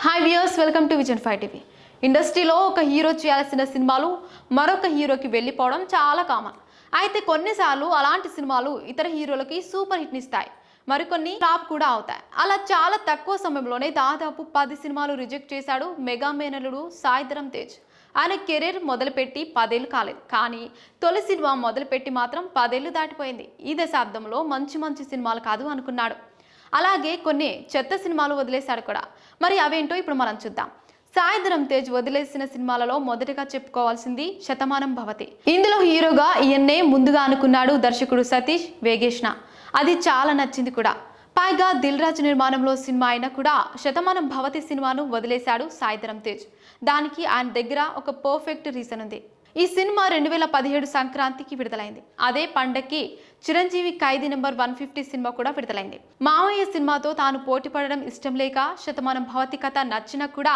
Hi viewers, welcome to vision 5 TV. ఇండస్ట్రీలో ఒక hero చేయాల్సిన సినిమాలు మరొక హీరోకి వెళ్ళిపోవడం చాలా కామన్. అయితే కొన్నిసార్లు అలాంటి సినిమాలు ఇతర హీరోలకి సూపర్ హిట్ని ఇస్తాయి, మరికొన్ని ఫ్లాప్ కూడా అవుతాయి. అలా చాలా తక్కువ సమయంలోనే దాదాపు 10 సినిమాలు రిజెక్ట్ చేశాడు మెగా మేనల్లుడు సాయి ధరమ్ తేజ్. ఆయన కెరీర్ మొదలుపెట్టి 10 ఏళ్ళు కాలేదు, కానీ తొలి సినిమా మొదలుపెట్టి మాత్రం 10 ఏళ్ళు దాటిపోయింది. ఈ దశాబ్దంలో మంచి మంచి సినిమాలు కాదు అనుకున్నాడు. అలాగే కొన్ని చెత్త సినిమాలు వదిలేశాడు కూడా. మరి అవేంటో ఇప్పుడు మనం చూద్దాం. సాయి ధరమ్ తేజ్ వదిలేసిన సినిమాలలో మొదటిగా చెప్పుకోవాల్సింది శతమానం భవతి. ఇందులో హీరోగా ఈయన్నే ముందుగా అనుకున్నాడు దర్శకుడు సతీష్ వేగేష్ణ. అది చాలా నచ్చింది కూడా. పైగా దిల్ రాజు నిర్మాణంలో సినిమా అయినా కూడా శతమానం భవతి సినిమాను వదిలేశాడు సాయి ధరమ్ తేజ్. దానికి ఆయన దగ్గర ఒక పర్ఫెక్ట్ రీజన్ ఉంది. ఈ సినిమా 2017 సంక్రాంతికి విడుదలైంది. అదే పండక్కి చిరంజీవి ఖైదీ నెంబర్ 150 సినిమా కూడా విడుదలైంది. మామయ్య సినిమాతో తాను పోటీ పడడం ఇష్టం లేక శతమానం భవతి కథ నచ్చినా కూడా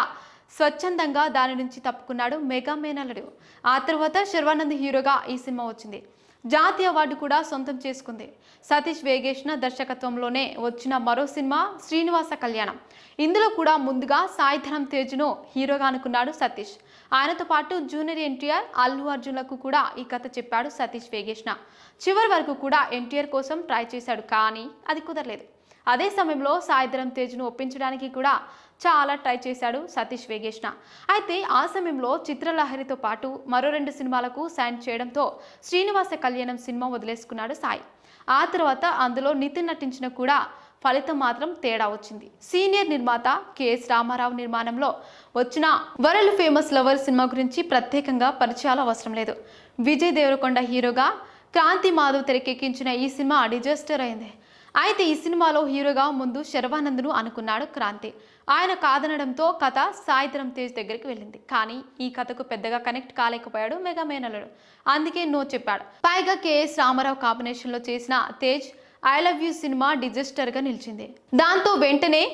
స్వచ్ఛందంగా దాని నుంచి తప్పుకున్నాడు మెగా మేనల్లుడు. ఆ తర్వాత శర్వానంద్ హీరోగా ఈ సినిమా వచ్చింది. జాతీయ అవార్డు కూడా సొంతం చేసుకుంది. సతీష్ వేగేష్ణ దర్శకత్వంలోనే వచ్చిన మరో సినిమా శ్రీనివాస కళ్యాణం. ఇందులో కూడా ముందుగా సాయి ధరమ్ తేజ్ను హీరోగా అనుకున్నాడు సతీష్. ఆయనతో పాటు జూనియర్ ఎన్టీఆర్, అల్లు అర్జున్లకు కూడా ఈ కథ చెప్పాడు సతీష్ వేగేష్ణ. చివరి వరకు కూడా ఎన్టీఆర్ కోసం ట్రై చేశాడు, కానీ అది కుదరలేదు. అదే సమయంలో సాయి ధరమ్ తేజ్ను ఒప్పించడానికి కూడా చాలా ట్రై చేశాడు సతీష్ వేగేష్ణ. అయితే ఆ సమయంలో చిత్రలహరితో పాటు మరో 2 సినిమాలకు సైన్ చేయడంతో శ్రీనివాస కళ్యాణం సినిమా వదిలేసుకున్నాడు సాయి. ఆ తర్వాత అందులో నితిన్ నటించిన కూడా ఫలితం మాత్రం తేడా వచ్చింది. సీనియర్ నిర్మాత కెఎస్ రామారావు నిర్మాణంలో వచ్చిన వరల్డ్ ఫేమస్ లవర్ సినిమా గురించి ప్రత్యేకంగా పరిచయాలు అవసరం లేదు. విజయ్ దేవరకొండ హీరోగా క్రాంతి మాధవ్ తెరకెక్కించిన ఈ సినిమా డిజాస్టర్ అయింది. అయితే ఈ సినిమాలో హీరోగా ముందు శర్వానంద్ను అనుకున్నాడు క్రాంతి. ఆయన కాదనడంతో కథ సాయి ధరమ్ తేజ్ దగ్గరికి వెళ్ళింది. కానీ ఈ కథకు పెద్దగా కనెక్ట్ కాలేకపోయాడు మెగా మేనల్లుడు. అందుకే నో చెప్పాడు. పైగా కెఎస్ రామారావు కాంబినేషన్లో చేసిన Tej I love you cinema డిజాస్టర్గా నిలిచింది. దాంతో వెంటనే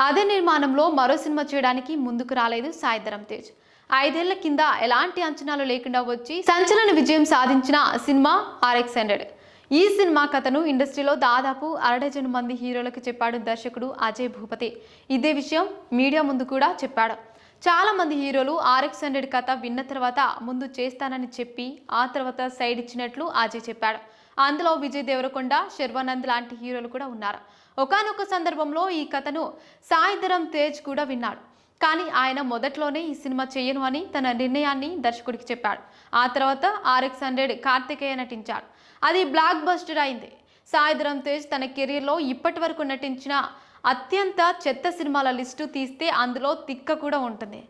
అదే నిర్మాణంలో మరో సినిమా చేయడానికి ముందుకు రాలేదు సాయి ధరమ్ తేజ్. 5 ఏళ్ల కింద ఎలాంటి అంచనాలు లేకుండా వచ్చి సంచలన విజయం సాధించిన సినిమా RX100. ఈ సినిమా కథను ఇండస్ట్రీలో దాదాపు 1/2 మంది హీరోలకు చెప్పాడు దర్శకుడు అజయ్ భూపతి. ఇదే విషయం మీడియా ముందు కూడా చెప్పాడు. చాలా మంది హీరోలు RX100 కథ విన్న తర్వాత ముందు చేస్తానని చెప్పి ఆ తర్వాత సైడ్ ఇచ్చినట్లు అజయ్ చెప్పాడు. అందులో విజయ్ దేవరకొండ, శర్వానంద్ లాంటి హీరోలు కూడా ఉన్నారు. ఒకానొక సందర్భంలో ఈ కథను సాయి ధరమ్ తేజ్ కూడా విన్నాడు. కానీ ఆయన మొదట్లోనే ఈ సినిమా చేయను అని తన నిర్ణయాన్ని దర్శకుడికి చెప్పాడు. ఆ తర్వాత RX100 కార్తికేయ నటించాడు. అది బ్లాక్ బస్టర్ అయింది. సాయి ధరమ్ తేజ్ తన కెరీర్లో ఇప్పటి వరకు నటించిన అత్యంత చెత్త సినిమాల లిస్టు తీస్తే అందులో తిక్క కూడా ఉంటుంది.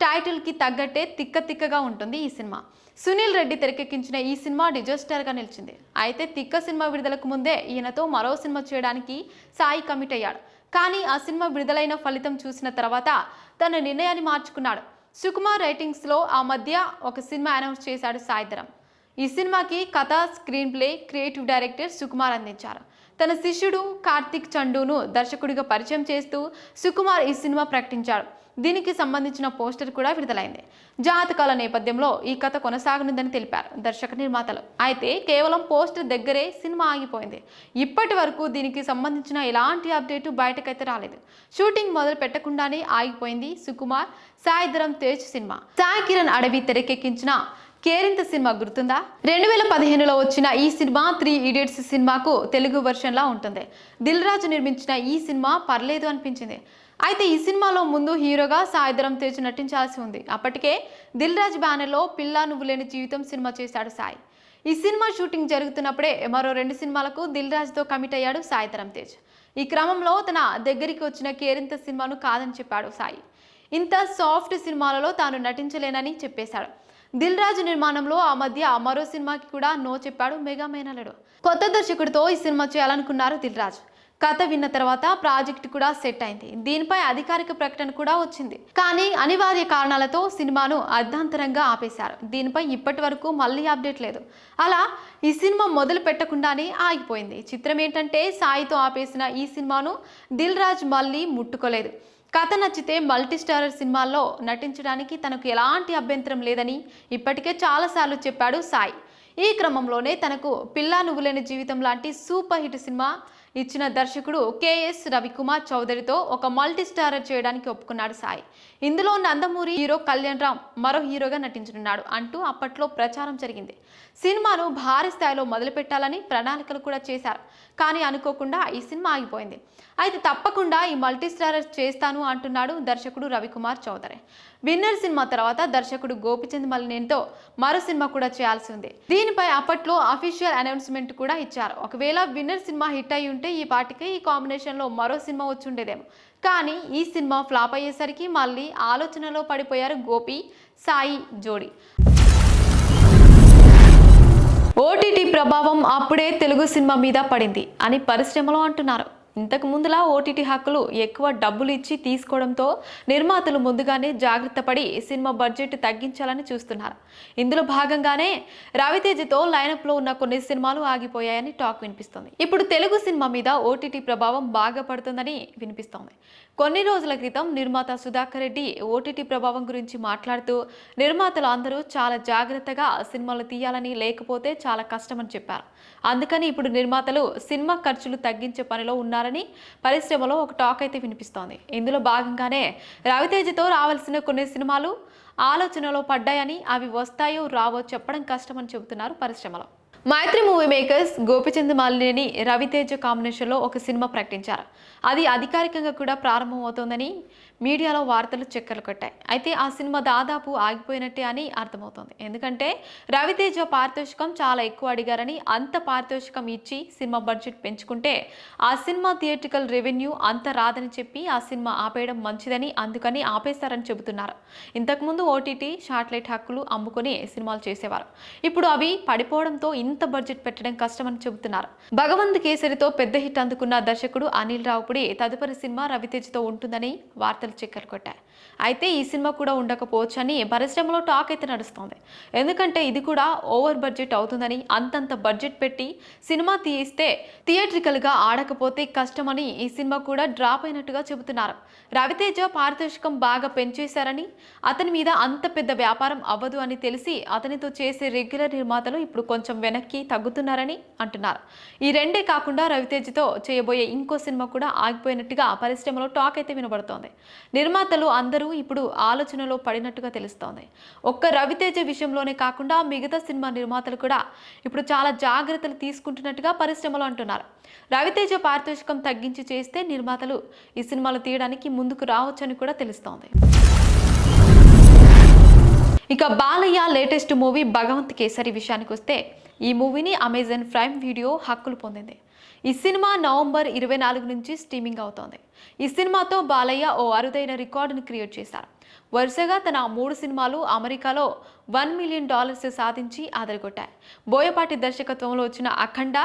టైటిల్కి తగ్గట్టే తిక్కగా ఉంటుంది ఈ సినిమా. సునీల్ రెడ్డి తెరకెక్కించిన ఈ సినిమా డిజాస్టర్గా నిలిచింది. అయితే తిక్క సినిమా విడుదలకు ముందే ఈయనతో మరో సినిమా చేయడానికి సాయి కమిట్ అయ్యాడు. కానీ ఆ సినిమా విడుదలైన ఫలితం చూసిన తర్వాత తన నిర్ణయాన్ని మార్చుకున్నాడు. సుకుమార్ రైటింగ్స్లో ఆ మధ్య ఒక సినిమా అనౌన్స్ చేశాడు సాయి ధరమ్. ఈ సినిమాకి కథ, screen play, creative director Sukumar అందించారు. తన శిష్యుడు కార్తిక్ చండూను దర్శకుడిగా పరిచయం చేస్తూ సుకుమార్ ఈ సినిమా ప్రకటించాడు. దీనికి సంబంధించిన పోస్టర్ కూడా విడుదలైంది. జాతకాల నేపథ్యంలో ఈ కథ కొనసాగనుందని తెలిపారు దర్శక నిర్మాతలు. అయితే కేవలం పోస్టర్ దగ్గరే సినిమా ఆగిపోయింది. ఇప్పటి వరకు దీనికి సంబంధించిన ఎలాంటి అప్డేటు బయటకైతే రాలేదు. షూటింగ్ మొదలు పెట్టకుండానే ఆగిపోయింది సుకుమార్ సాయి ధరమ్ తేజ్ సినిమా. సాయి కిరణ్ అడవి తెరకెక్కించిన కేరింత సినిమా గుర్తుందా? 2015లో వచ్చిన ఈ సినిమా 3 ఇడియట్స్ సినిమాకు తెలుగు వెర్షన్లా ఉంటుంది. దిల్ రాజు నిర్మించిన ఈ సినిమా పర్లేదు అనిపించింది. అయితే ఈ సినిమాలో ముందు హీరోగా సాయి ధరమ్ తేజ్ నటించాల్సి ఉంది. అప్పటికే దిల్ రాజు బ్యానర్లో పిల్లా నువ్వు లేని జీవితం సినిమా చేశాడు సాయి. ఈ సినిమా షూటింగ్ జరుగుతున్నప్పుడే మరో 2 సినిమాలకు దిల్ రాజుతో కమిట్ అయ్యాడు సాయి ధరమ్ తేజ్. ఈ క్రమంలో తన దగ్గరికి వచ్చిన కేరింత సినిమాను కాదని చెప్పాడు సాయి. ఇంత సాఫ్ట్ సినిమాలలో తాను నటించలేనని చెప్పేశాడు. దిల్ రాజు నిర్మాణంలో ఆ మధ్య మరో సినిమాకి కూడా నో చెప్పాడు మెగా మేనల్లుడు. కొత్త దర్శకుడితో ఈ సినిమా చేయాలనుకున్నారు దిల్ రాజు. కథ విన్న తర్వాత ప్రాజెక్ట్ కూడా సెట్ అయింది. దీనిపై అధికారిక ప్రకటన కూడా వచ్చింది. కానీ అనివార్య కారణాలతో సినిమాను అర్ధాంతరంగా ఆపేశారు. దీనిపై ఇప్పటి వరకు మళ్ళీ అప్డేట్ లేదు. అలా ఈ సినిమా మొదలు పెట్టకుండానే ఆగిపోయింది. చిత్రం ఏంటంటే సాయితో ఆపేసిన ఈ సినిమాను దిల్ రాజు మళ్ళీ ముట్టుకోలేదు. కథ నచ్చితే మల్టీ స్టారర్ సినిమాల్లో నటించడానికి తనకు ఎలాంటి అభ్యంతరం లేదని ఇప్పటికే చాలాసార్లు చెప్పాడు సాయి. ఈ క్రమంలోనే తనకు పిల్లా నువ్వు లేని జీవితం లాంటి సూపర్ హిట్ సినిమా ఇచ్చిన దర్శకుడు కేఎస్ రవికుమార్ చౌదరితో ఒక మల్టీ స్టారర్ చేయడానికి ఒప్పుకున్నాడు సాయి. ఇందులో నందమూరి హీరో కళ్యాణ్ రామ్ మరో హీరోగా నటించనున్నాడు అంటూ అప్పట్లో ప్రచారం జరిగింది. సినిమాను భారీ స్థాయిలో మొదలుపెట్టాలని ప్రణాళికలు కూడా చేశారు. కానీ అనుకోకుండా ఈ సినిమా ఆగిపోయింది. అయితే తప్పకుండా ఈ మల్టీ స్టారర్ చేస్తాను అంటున్నాడు దర్శకుడు రవికుమార్ చౌదరి. విన్నర్ సినిమా తర్వాత దర్శకుడు గోపిచంద్ మలినేనితో మరో సినిమా కూడా చేయాల్సి ఉంది. దీనిపై అప్పట్లో అఫీషియల్ అనౌన్స్మెంట్ కూడా ఇచ్చారు. ఒకవేళ విన్నర్ సినిమా హిట్ అయి ఉంటే ఈ పాటికి ఈ కాంబినేషన్ లో మరో సినిమా వచ్చి ఉండేదేమో. కానీ ఈ సినిమా ఫ్లాప్ అయ్యేసరికి మళ్ళీ ఆలోచనలో పడిపోయారు గోపి సాయి జోడి. ఓటీటీ ప్రభావం అప్పుడే తెలుగు సినిమా మీద పడింది అని పరిశ్రమలో అంటున్నారు. ఇంతకు ముందులా ఓటీటీ హక్కులు ఎక్కువ డబ్బులు ఇచ్చి తీసుకోవడంతో నిర్మాతలు ముందుగానే జాగ్రత్త పడి సినిమా బడ్జెట్ తగ్గించాలని చూస్తున్నారు. ఇందులో భాగంగానే రవితేజతో లైనప్లో ఉన్న కొన్ని సినిమాలు ఆగిపోయాయని టాక్ వినిపిస్తోంది. ఇప్పుడు తెలుగు సినిమా మీద ఓటీటీ ప్రభావం బాగా పడుతుందని వినిపిస్తోంది. కొన్ని రోజుల క్రితం నిర్మాత సుధాకర్ రెడ్డి ఓటీటీ ప్రభావం గురించి మాట్లాడుతూ నిర్మాతలు అందరూ చాలా జాగ్రత్తగా సినిమాలు తీయాలని, లేకపోతే చాలా కష్టమని చెప్పారు. అందుకని ఇప్పుడు నిర్మాతలు సినిమా ఖర్చులు తగ్గించే పనిలో ఉన్నారని పరిశ్రమలో ఒక టాక్ అయితే వినిపిస్తోంది. ఇందులో భాగంగానే రవితేజతో రావాల్సిన కొన్ని సినిమాలు ఆలోచనలో పడ్డాయని, అవి వస్తాయో రావో చెప్పడం కష్టమని చెబుతున్నారు పరిశ్రమలో. మైత్రి మూవీ మేకర్స్ గోపిచంద్ మలినేని రవితేజ కాంబినేషన్లో ఒక సినిమా ప్రకటించారు. అది అధికారికంగా కూడా ప్రారంభమవుతోందని మీడియాలో వార్తలు చక్కర్లు కొట్టాయి. అయితే ఆ సినిమా దాదాపు ఆగిపోయినట్టే అని అర్థమవుతోంది. ఎందుకంటే రవితేజ పారితోషికం చాలా ఎక్కువ అడిగారని, అంత పారితోషికం ఇచ్చి సినిమా బడ్జెట్ పెంచుకుంటే ఆ సినిమా థియేట్రికల్ రెవెన్యూ అంత రాదని చెప్పి ఆ సినిమా ఆపేయడం మంచిదని, అందుకని ఆపేశారని చెబుతున్నారు. ఇంతకుముందు ఓటీటీ శాటిలైట్ హక్కులు అమ్ముకొని సినిమాలు చేసేవారు. ఇప్పుడు అవి పడిపోవడంతో ఇంత బడ్జెట్ పెట్టడం కష్టమని చెబుతున్నారు. భగవంత్ కేసరితో పెద్ద హిట్ అందుకున్న దర్శకుడు అనిల్ రావుపుడి తదుపరి సినిమా రవితేజతో ఉంటుందని వార్తలు చక్కర్లు కొట్టాయి. అయితే ఈ సినిమా కూడా ఉండకపోవచ్చని పరిశ్రమలో టాక్ అయితే నడుస్తోంది. ఎందుకంటే ఇది కూడా ఓవర్ బడ్జెట్ అవుతుందని, అంతంత బడ్జెట్ పెట్టి సినిమా తీయిస్తే థియేట్రికల్ గా ఆడకపోతే కష్టమని ఈ సినిమా కూడా డ్రాప్ అయినట్టుగా చెబుతున్నారు. రవితేజ పారితోషికం బాగా పెంచేశారని, అతని మీద అంత పెద్ద వ్యాపారం అవ్వదు అని తెలిసి అతనితో చేసే రెగ్యులర్ నిర్మాతలు ఇప్పుడు కొంచెం వెనక్కి తగ్గుతున్నారని అంటున్నారు. ఈ రెండే కాకుండా రవితేజతో చేయబోయే ఇంకో సినిమా కూడా ఆగిపోయినట్టుగా పరిశ్రమలో టాక్ అయితే వినబడుతోంది. నిర్మాతలు అందరూ ఇప్పుడు ఆలోచనలో పడినట్టుగా తెలుస్తోంది. ఒక్క రవితేజ విషయంలోనే కాకుండా మిగతా సినిమా నిర్మాతలు కూడా ఇప్పుడు చాలా జాగ్రత్తలు తీసుకుంటున్నట్టుగా పరిశ్రమలో అంటున్నారు. రవితేజ పారితోషికం తగ్గించి చేస్తే నిర్మాతలు ఈ సినిమాలు తీయడానికి ముందుకు రావచ్చని కూడా తెలుస్తోంది. ఇక బాలయ్య లేటెస్ట్ మూవీ భగవంత్ కేసరి విషయానికి వస్తే, ఈ మూవీని అమెజాన్ ప్రైమ్ వీడియో హక్కులు పొందింది. ఈ సినిమా నవంబర్ 24 నుంచి స్ట్రీమింగ్ అవుతోంది. ఈ సినిమాతో బాలయ్య ఓ అరుదైన రికార్డును క్రియేట్ చేశారు. వరుసగా తన 3 సినిమాలు అమెరికాలో $1 మిలియన్ సాధించి ఆదరగొట్టాయి. బోయపాటి దర్శకత్వంలో వచ్చిన అఖండ,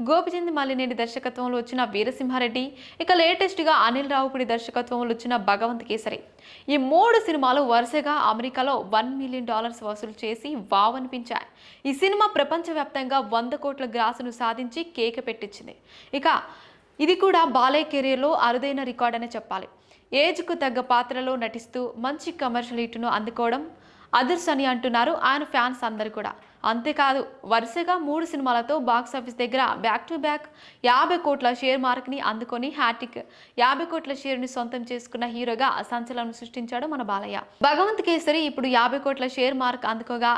గోపిచంద్ మలినేని దర్శకత్వంలో వచ్చిన వీరసింహారెడ్డి, ఇక లేటెస్ట్గా అనిల్ రావుపుడి దర్శకత్వంలో వచ్చిన భగవంత్ కేసరి. ఈ 3 సినిమాలు వరుసగా అమెరికాలో $1 మిలియన్ వసూలు చేసి వావ్ అనిపించాయి. ఈ సినిమా ప్రపంచవ్యాప్తంగా 100 కోట్ల గ్రాసును సాధించి కేక పెట్టించింది. ఇక ఇది కూడా బాలయ్య కెరీర్లో అరుదైన రికార్డ్ అనే చెప్పాలి. ఏజ్కు తగ్గ పాత్రలో నటిస్తూ మంచి కమర్షియల్ హిట్ను అందుకోవడం అదర్స్ అని అంటున్నారు ఆయన ఫ్యాన్స్ అందరు కూడా. అంతేకాదు వరుసగా 3 సినిమాలతో బాక్సాఫీస్ దగ్గర బ్యాక్ టు బ్యాక్ 50 కోట్ల షేర్ మార్క్ని అందుకొని హ్యాట్రిక్ 50 కోట్ల షేర్ని సొంతం చేసుకున్న హీరోగా సంచలనం సృష్టించాడు మన బాలయ్య. భగవంత్ కేసరి ఇప్పుడు 50 కోట్ల షేర్ మార్క్ అందుకోగా,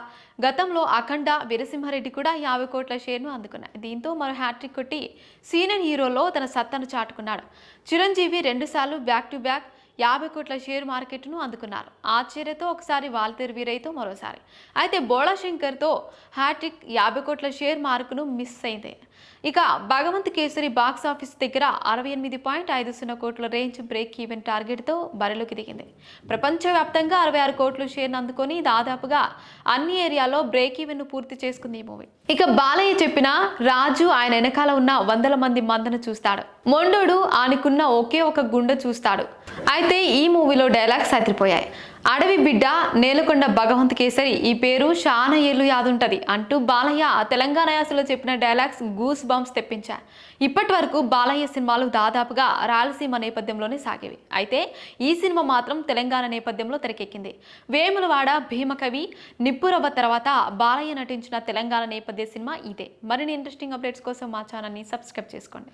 గతంలో అఖండ, వీరసింహారెడ్డి కూడా 50 కోట్ల షేర్ను అందుకున్నాయి. దీంతో మరో హ్యాట్రిక్ కొట్టి సీనియర్ హీరోలో తన సత్తాను చాటుకున్నాడు. చిరంజీవి 2 సార్లు బ్యాక్ టు బ్యాక్ 50 కోట్ల షేర్ మార్కెట్ను అందుకున్నారు. ఆశ్చర్యతో ఒకసారి వాల్తేరు వీరయ్యతో మరోసారి. అయితే బోళా శంకర్తో హ్యాట్రిక్ 50 కోట్ల షేర్ మార్కును మిస్ అయింది. ఇక భగవంత్ కేసరి బాక్స్ ఆఫీస్ దగ్గర 68.50 కోట్ల రేంజ్ బ్రేక్ ఈవెన్ టార్గెట్తో బరిలోకి దిగింది. ప్రపంచవ్యాప్తంగా 66 కోట్ల షేర్ను అందుకొని దాదాపుగా అన్ని ఏరియాలో బ్రేక్ ఈవెన్ను పూర్తి చేసుకుంది ఈ మూవీ. ఇక బాలయ్య చెప్పిన రాజు ఆయన వెనకాల ఉన్న 100 మంది మందను చూస్తాడు, మొండోడు ఆయనకున్న ఒకే ఒక గుండె చూస్తాడు. అయితే ఈ మూవీలో డైలాగ్స్ అదిరిపోయాయి. అడవి బిడ్డ నేలకొండ భగవంత్ కేసరి, ఈ పేరు చాలా ఏళ్ళు యాదుంటది అంటూ బాలయ్య తెలంగాణ యాసలో చెప్పిన డైలాగ్స్ గూస్ బంప్స్ తెప్పించాయి. ఇప్పటి వరకు బాలయ్య సినిమాలు దాదాపుగా రాయలసీమ నేపథ్యంలోనే సాగేవి. అయితే ఈ సినిమా మాత్రం తెలంగాణ నేపథ్యంలో తెరకెక్కింది. వేములవాడ, భీమకవి, నిప్పురవ్వ తర్వాత బాలయ్య నటించిన తెలంగాణ నేపథ్య సినిమా ఇదే. మరిన్ని ఇంట్రెస్టింగ్ అప్డేట్స్ కోసం మా ఛానల్ని సబ్స్క్రైబ్ చేసుకోండి.